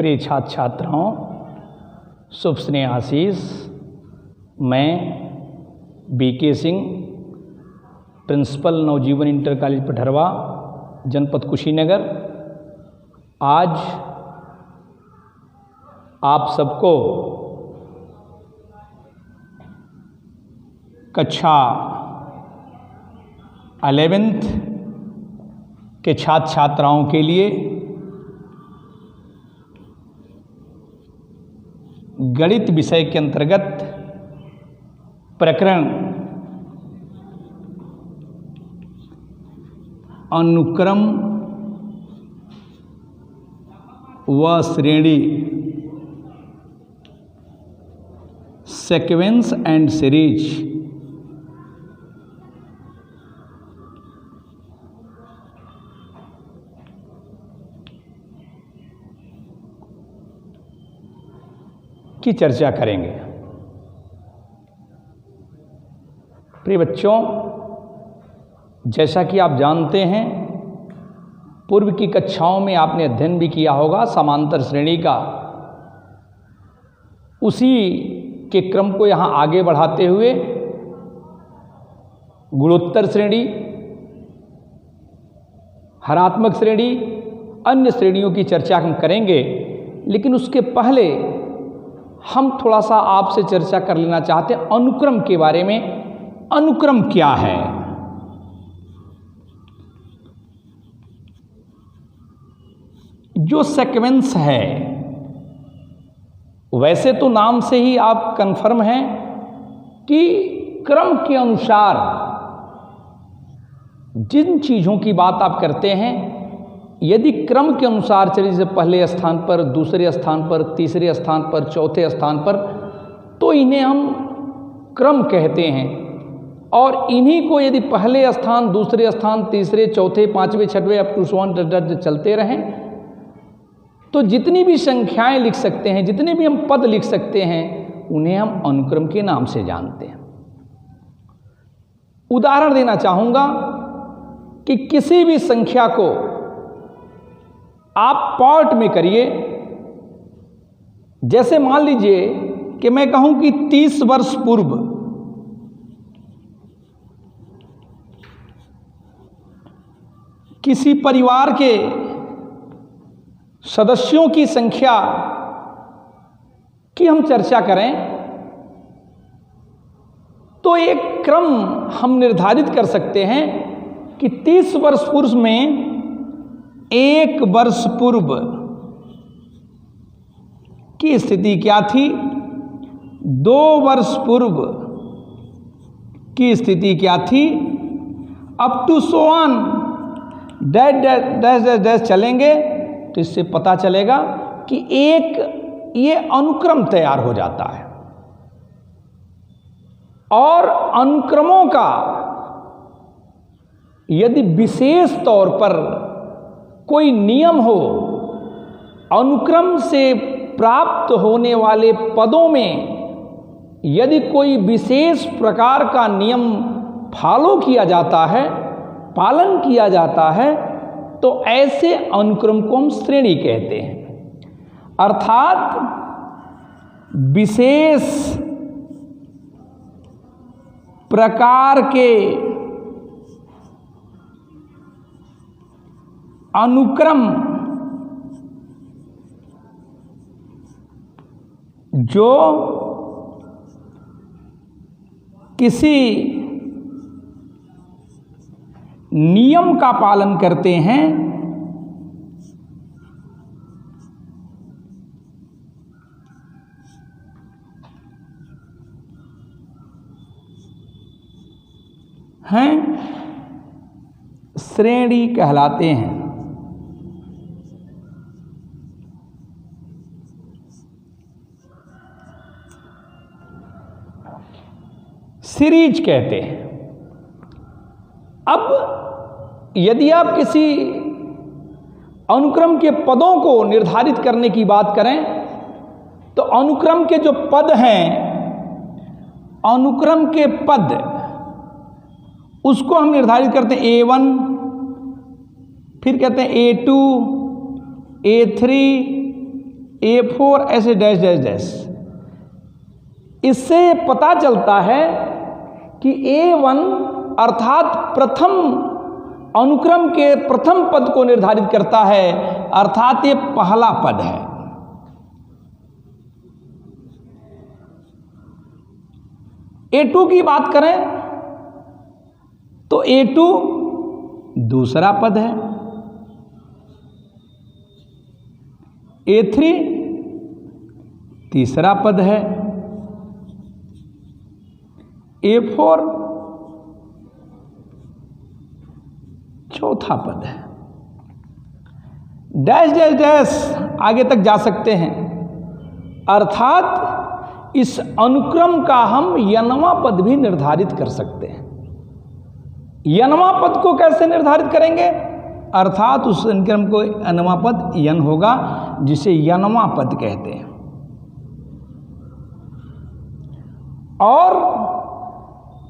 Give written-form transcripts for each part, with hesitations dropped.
प्रिय छात्र छात्राओं, शुभ स्नेह आशीष। मैं बीके सिंह, प्रिंसिपल नवजीवन इंटर कॉलेज पठरवा, जनपद कुशीनगर, आज आप सबको कक्षा 11th के छात्र छात्राओं के लिए गणित विषय के अंतर्गत प्रकरण अनुक्रम व श्रेणी, सीक्वेंस एंड सीरीज की चर्चा करेंगे। प्रिय बच्चों, जैसा कि आप जानते हैं, पूर्व की कक्षाओं में आपने अध्ययन भी किया होगा समांतर श्रेणी का। उसी के क्रम को यहाँ आगे बढ़ाते हुए गुणोत्तर श्रेणी, हरात्मक श्रेणी, अन्य श्रेणियों की चर्चा हम करेंगे। लेकिन उसके पहले हम थोड़ा सा आपसे चर्चा कर लेना चाहते हैं अनुक्रम के बारे में। अनुक्रम क्या है? जो सीक्वेंस है, वैसे तो नाम से ही आप कंफर्म हैं कि क्रम के अनुसार जिन चीज़ों की बात आप करते हैं, यदि क्रम के अनुसार चलिए, जैसे पहले स्थान पर, दूसरे स्थान पर, तीसरे स्थान पर, चौथे स्थान पर, तो इन्हें हम क्रम कहते हैं। और इन्हीं को यदि पहले स्थान, दूसरे स्थान, तीसरे, चौथे, पांचवें, छठवें अप टू 1 चलते रहें, तो जितनी भी संख्याएं लिख सकते हैं, जितने भी हम पद लिख सकते हैं, उन्हें हम अनुक्रम के नाम से जानते हैं। उदाहरण देना चाहूँगा कि किसी भी संख्या को आप पार्ट में करिए। जैसे मान लीजिए कि मैं कहूं कि 30 वर्ष पूर्व किसी परिवार के सदस्यों की संख्या की हम चर्चा करें, तो एक क्रम हम निर्धारित कर सकते हैं कि 30 वर्ष पूर्व में 1 वर्ष पूर्व की स्थिति क्या थी, 2 वर्ष पूर्व की स्थिति क्या थी, up to so on dash dash dash dash चलेंगे, तो इससे पता चलेगा कि एक ये अनुक्रम तैयार हो जाता है। और अनुक्रमों का यदि विशेष तौर पर कोई नियम हो, अनुक्रम से प्राप्त होने वाले पदों में यदि कोई विशेष प्रकार का नियम फॉलो किया जाता है, पालन किया जाता है, तो ऐसे अनुक्रम को हम श्रेणी कहते हैं। अर्थात विशेष प्रकार के अनुक्रम जो किसी नियम का पालन करते हैं, श्रेणी कहलाते हैं। सीरीज कहते हैं। अब यदि आप किसी अनुक्रम के पदों को निर्धारित करने की बात करें, तो अनुक्रम के जो पद हैं, अनुक्रम के पद उसको हम निर्धारित करते हैं A1, फिर कहते हैं A2, A3, A4 ऐसे डैश डैश डैश। इससे पता चलता है कि A1 अर्थात प्रथम अनुक्रम के प्रथम पद को निर्धारित करता है, अर्थात ये पहला पद है। A2 की बात करें तो A2 दूसरा पद है, A3 तीसरा पद है, A4 चौथा पद है। डैश डैश डैश आगे तक जा सकते हैं, अर्थात इस अनुक्रम का हम यनवा पद भी निर्धारित कर सकते हैं। यनवा पद को कैसे निर्धारित करेंगे? अर्थात उस अनुक्रम को यनवा पद यन होगा, जिसे यनवा पद कहते हैं। और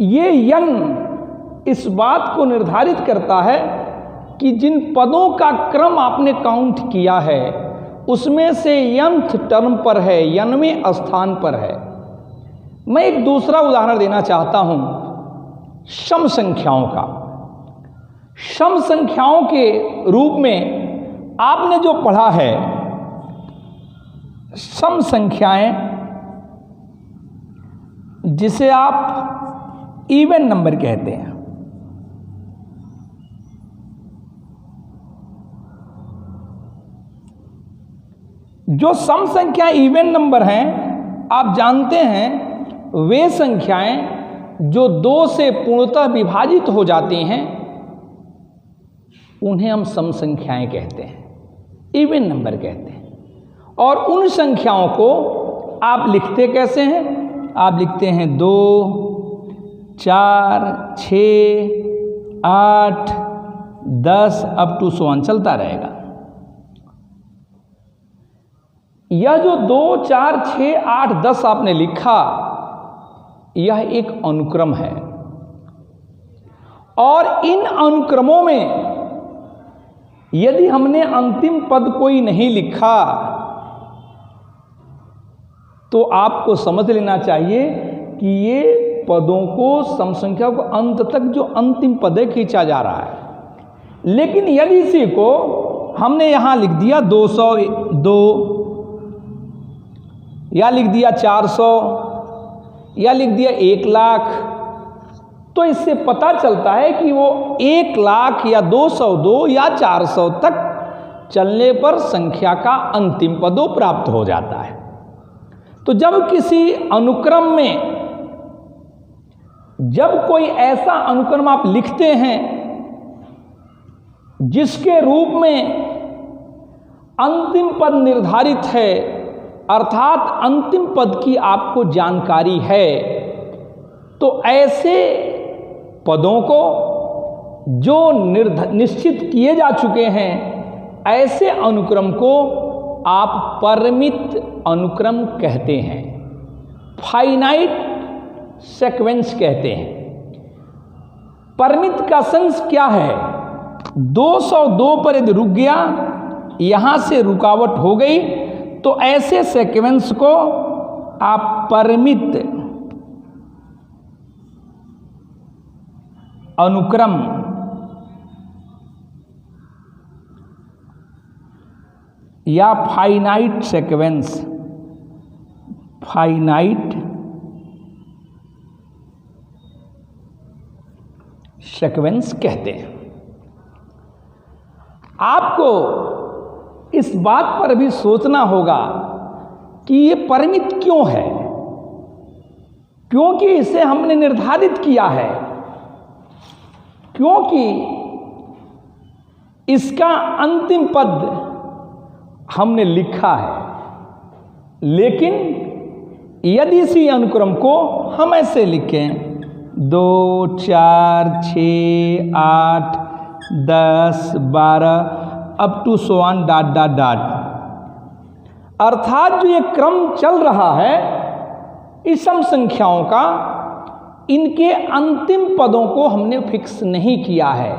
ये यन इस बात को निर्धारित करता है कि जिन पदों का क्रम आपने काउंट किया है उसमें से यंथ टर्म पर है, यनवें स्थान पर है। मैं एक दूसरा उदाहरण देना चाहता हूं सम संख्याओं का। सम संख्याओं के रूप में आपने जो पढ़ा है, सम संख्याएं जिसे आप इवन नंबर कहते हैं, जो सम संख्या इवन नंबर हैं, आप जानते हैं वे संख्याएं जो 2 से पूर्णतः विभाजित हो जाती हैं उन्हें हम सम संख्याएं कहते हैं, इवन नंबर कहते हैं। और उन संख्याओं को आप लिखते कैसे हैं? आप लिखते हैं 2, 4, 6, 8, 10 अप टू सो ऑन चलता रहेगा। यह जो 2, 4, 6, 8, 10 आपने लिखा, यह एक अनुक्रम है। और इन अनुक्रमों में यदि हमने अंतिम पद कोई नहीं लिखा तो आपको समझ लेना चाहिए कि ये पदों को, सम संख्या को अंत तक जो अंतिम पद है खींचा जा रहा है। लेकिन यदि इसी को हमने यहां लिख दिया 202 या लिख दिया 400 या लिख दिया 1 लाख, तो इससे पता चलता है कि वो 1 लाख या 202 या 400 तक चलने पर संख्या का अंतिम पदों प्राप्त हो जाता है। तो जब किसी अनुक्रम में जब कोई ऐसा अनुक्रम आप लिखते हैं जिसके रूप में अंतिम पद निर्धारित है, अर्थात अंतिम पद की आपको जानकारी है, तो ऐसे पदों को जो निश्चित किए जा चुके हैं, ऐसे अनुक्रम को आप परिमित अनुक्रम कहते हैं, फाइनाइट सीक्वेंस कहते हैं। परिमित का सेंस क्या है? 202 पर यदि रुक गया, यहां से रुकावट हो गई, तो ऐसे सीक्वेंस को आप परिमित अनुक्रम या फाइनाइट सीक्वेंस, फाइनाइट सीक्वेंस कहते हैं। आपको इस बात पर भी सोचना होगा कि ये परिमित क्यों है, क्योंकि इसे हमने निर्धारित किया है, क्योंकि इसका अंतिम पद हमने लिखा है। लेकिन यदि इसी अनुक्रम को हम ऐसे लिखें 2, 4, 6, 8, 10, 12 up to so on dot dot dot, अर्थात जो ये क्रम चल रहा है इस सम संख्याओं का, इनके अंतिम पदों को हमने फिक्स नहीं किया है,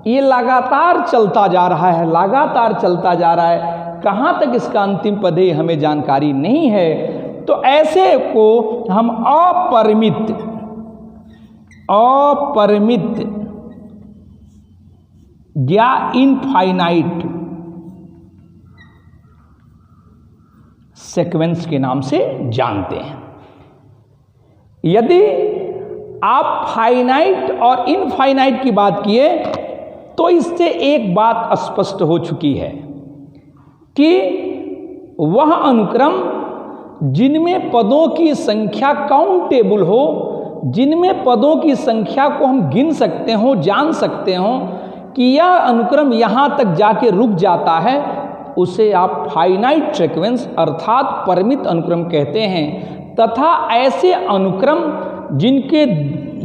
ये लगातार चलता जा रहा है, लगातार चलता जा रहा है, कहाँ तक इसका अंतिम पद है हमें जानकारी नहीं है। तो ऐसे को हम अपरिमित या इनफाइनाइट सीक्वेंस के नाम से जानते हैं। यदि आप फाइनाइट और इनफाइनाइट की बात किए तो इससे एक बात स्पष्ट हो चुकी है कि वह अनुक्रम जिनमें पदों की संख्या काउंटेबल हो, जिनमें पदों की संख्या को हम गिन सकते हो, जान सकते हो कि यह अनुक्रम यहाँ तक जाके रुक जाता है, उसे आप फाइनाइट सीक्वेंस अर्थात परिमित अनुक्रम कहते हैं। तथा ऐसे अनुक्रम जिनके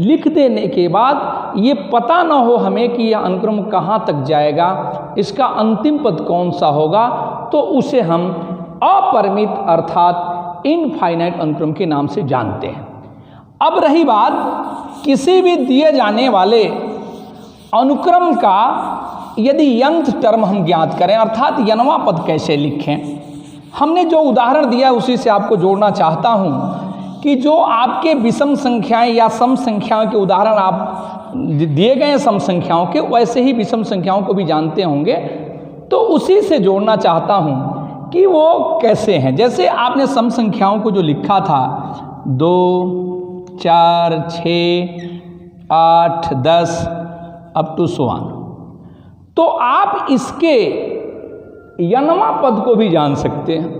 लिख देने के बाद ये पता न हो हमें कि यह अनुक्रम कहाँ तक जाएगा, इसका अंतिम पद कौन सा होगा, तो उसे हम अपरिमित अर्थात इनफाइनाइट अनुक्रम के नाम से जानते हैं। अब रही बात किसी भी दिए जाने वाले अनुक्रम का यदि यंथ टर्म हम ज्ञात करें अर्थात यनवा पद कैसे लिखें। हमने जो उदाहरण दिया उसी से आपको जोड़ना चाहता हूं कि जो आपके विषम संख्याएं या सम संख्याओं के उदाहरण आप दिए गए हैं सम संख्याओं के, वैसे ही विषम संख्याओं को भी जानते होंगे, तो उसी से जोड़ना चाहता हूं कि वो कैसे हैं। जैसे आपने सम संख्याओं को जो लिखा था 2, 4, 6, 8, 10 अप टू सो ऑन, तो आप इसके यनवा पद को भी जान सकते हैं।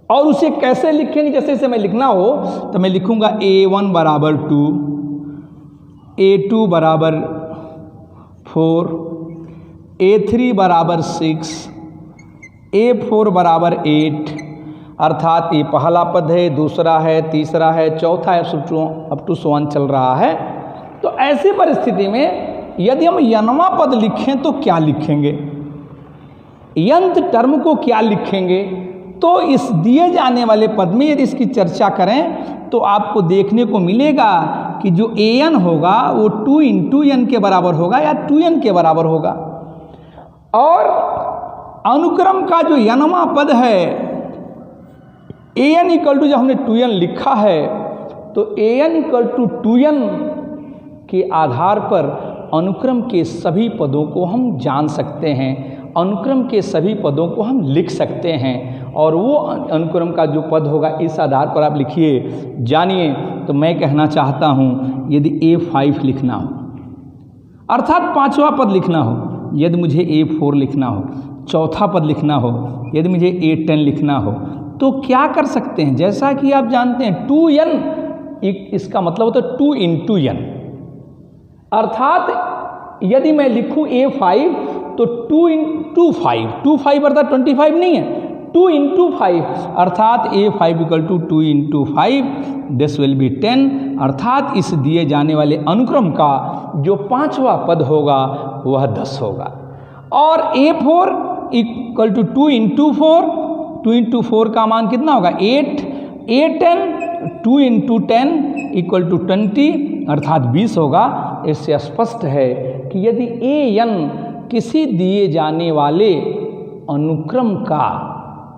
और उसे कैसे लिखेंगे, जैसे इसे मैं लिखना हो तो मैं लिखूंगा A1 बराबर 2, A2 बराबर 4, A3 बराबर 6, A4 बराबर 8, अर्थात ये पहला पद है, दूसरा है, तीसरा है, चौथा है, अप टू सो ऑन चल रहा है। तो ऐसी परिस्थिति में यदि हम यनवा पद लिखें तो क्या लिखेंगे, यंत टर्म को क्या लिखेंगे, तो इस दिए जाने वाले पद में यदि इसकी चर्चा करें तो आपको देखने को मिलेगा कि जो an होगा वो 2 इंटू n के बराबर होगा या 2n के बराबर होगा। और अनुक्रम का जो यनवा पद है an इक्वल टू, जब हमने 2n लिखा है तो an इक्वल टू 2n के आधार पर अनुक्रम के सभी पदों को हम जान सकते हैं, अनुक्रम के सभी पदों को हम लिख सकते हैं। और वो अनुक्रम का जो पद होगा इस आधार पर आप लिखिए, जानिए। तो मैं कहना चाहता हूँ यदि A5 लिखना हो अर्थात पांचवा पद लिखना हो, यदि मुझे A4 लिखना हो, चौथा पद लिखना हो, यदि मुझे A10 लिखना हो, तो क्या कर सकते हैं। जैसा कि आप जानते हैं 2n इसका मतलब होता है 2 इंटू n, अर्थात यदि मैं लिखूं A5 तो 2 इंटू 5, 2 अर्थात 25 नहीं है, 2 इंटू 5 अर्थात A5 equal to 2 into 5, this will be 10, अर्थात इस दिए जाने वाले अनुक्रम का जो पांचवा पद होगा वह 10 होगा। और A4 equal to 2 into 4, 2 into 4 का मान कितना होगा 8, A10 2 इंटू 10 इक्वल टू 20 अर्थात 20 होगा। इससे स्पष्ट है कि यदि an किसी दिए जाने वाले अनुक्रम का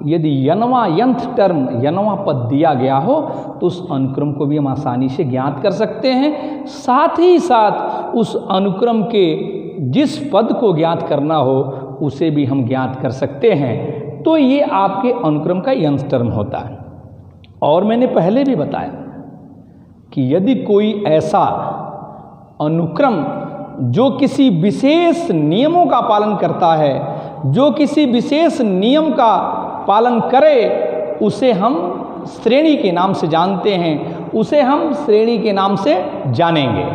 यदि यनवा यंथ टर्म यनवा पद दिया गया हो तो उस अनुक्रम को भी हम आसानी से ज्ञात कर सकते हैं। साथ ही साथ उस अनुक्रम के जिस पद को ज्ञात करना हो उसे भी हम ज्ञात कर सकते हैं। तो ये आपके अनुक्रम का यंथ टर्म होता है। और मैंने पहले भी बताया कि यदि कोई ऐसा अनुक्रम जो किसी विशेष नियमों का पालन करता है, जो किसी विशेष नियम का पालन करे, उसे हम श्रेणी के नाम से जानते हैं, उसे हम श्रेणी के नाम से जानेंगे।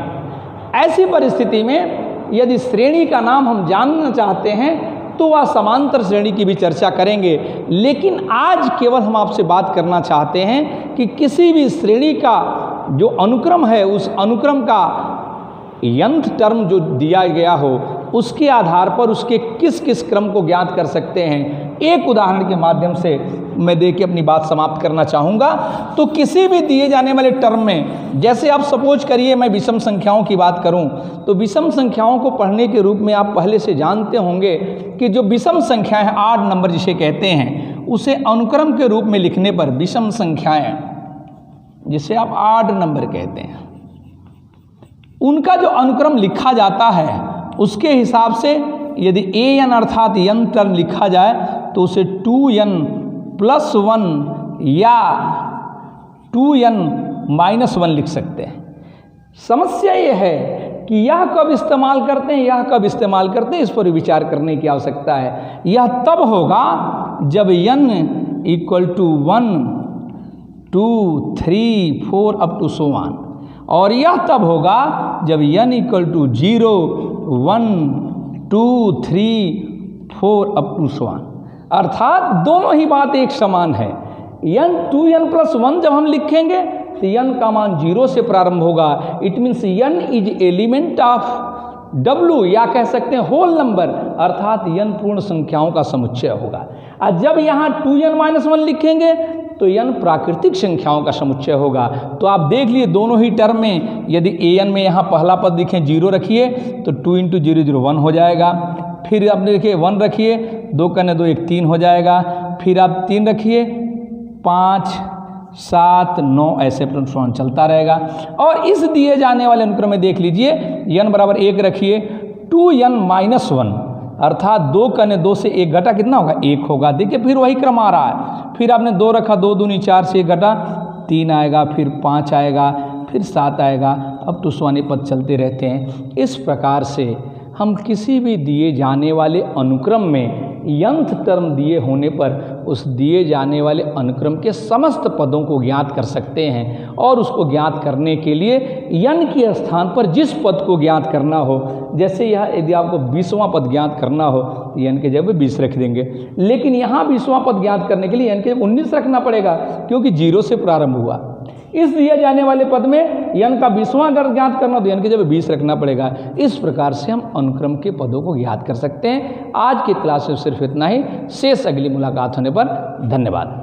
ऐसी परिस्थिति में यदि श्रेणी का नाम हम जानना चाहते हैं तो वह समांतर श्रेणी की भी चर्चा करेंगे। लेकिन आज केवल हम आपसे बात करना चाहते हैं कि किसी भी श्रेणी का जो अनुक्रम है उस अनुक्रम का यंथ टर्म जो दिया गया हो उसके आधार पर उसके किस किस क्रम को ज्ञात कर सकते हैं, एक उदाहरण के माध्यम से मैं दे के अपनी बात समाप्त करना चाहूँगा। तो किसी भी दिए जाने वाले टर्म में, जैसे आप सपोज करिए मैं विषम संख्याओं की बात करूं, तो विषम संख्याओं को पढ़ने के रूप में आप पहले से जानते होंगे कि जो विषम संख्या है, आड नंबर जिसे कहते हैं, उसे अनुक्रम के रूप में लिखने पर विषम संख्याएं, जिसे आप आड नंबर कहते हैं, उनका जो अनुक्रम लिखा जाता है उसके हिसाब से यदि an अर्थात n टर्म लिखा जाए तो उसे 2n + 1 या 2n - 1 लिख सकते हैं। समस्या ये है कि यह कब इस्तेमाल करते हैं, यह कब इस्तेमाल करते हैं, इस पर विचार करने की आवश्यकता है। यह तब होगा जब n = 1, 2, 3, 4 up to so on, और यह तब होगा जब n = 0, 1, 2, 3, 4 up to so on, अर्थात दोनों ही बात एक समान है। n 2n + 1 जब हम लिखेंगे तो n का मान 0 से प्रारंभ होगा। It means n is element of w, या कह सकते हैं होल नंबर, अर्थात n पूर्ण संख्याओं का समुच्चय होगा। और जब यहाँ 2n - 1 लिखेंगे तो n प्राकृतिक संख्याओं का समुच्चय होगा। तो आप देख लिए दोनों ही टर्म में, यदि an में यहाँ पहला पद लिखें 0 रखिए तो 2 × 0 0 1 हो जाएगा। फिर आपने देखिए 1 रखिए, 2 × 2 1 3 हो जाएगा। फिर आप 3 रखिए, 5, 7, 9 ऐसे प्रश्न चलता रहेगा। और इस दिए जाने वाले अनुक्रम में देख लीजिए n = 1 रखिए, 2n - 1 अर्थात 2 × 2 से 1 घटा कितना होगा, 1 होगा। देखिए फिर वही क्रम आ रहा है। फिर आपने 2 रखा, 2 दूनी 4 से 1 घटा 3 आएगा, फिर 5 आएगा, फिर 7 आएगा, अब तो स्वानी पद चलते रहते हैं। इस प्रकार से हम किसी भी दिए जाने वाले अनुक्रम में यंथ टर्म दिए होने पर उस दिए जाने वाले अनुक्रम के समस्त पदों को ज्ञात कर सकते हैं। और उसको ज्ञात करने के लिए n के स्थान पर जिस पद को ज्ञात करना हो, जैसे यह यदि आपको 20वां पद ज्ञात करना हो तो n के जगह 20 रख देंगे, लेकिन यहाँ 20वां पद ज्ञात करने के लिए n के 19 रखना पड़ेगा, क्योंकि 0 से प्रारंभ हुआ। इस दिए जाने वाले पद में n का 20वां अगर ज्ञात करना तो n के जगह 20 रखना पड़ेगा। इस प्रकार से हम अनुक्रम के पदों को ज्ञात कर सकते हैं। आज की क्लास में सिर्फ इतना ही, शेष अगली मुलाकात होने पर धन्यवाद।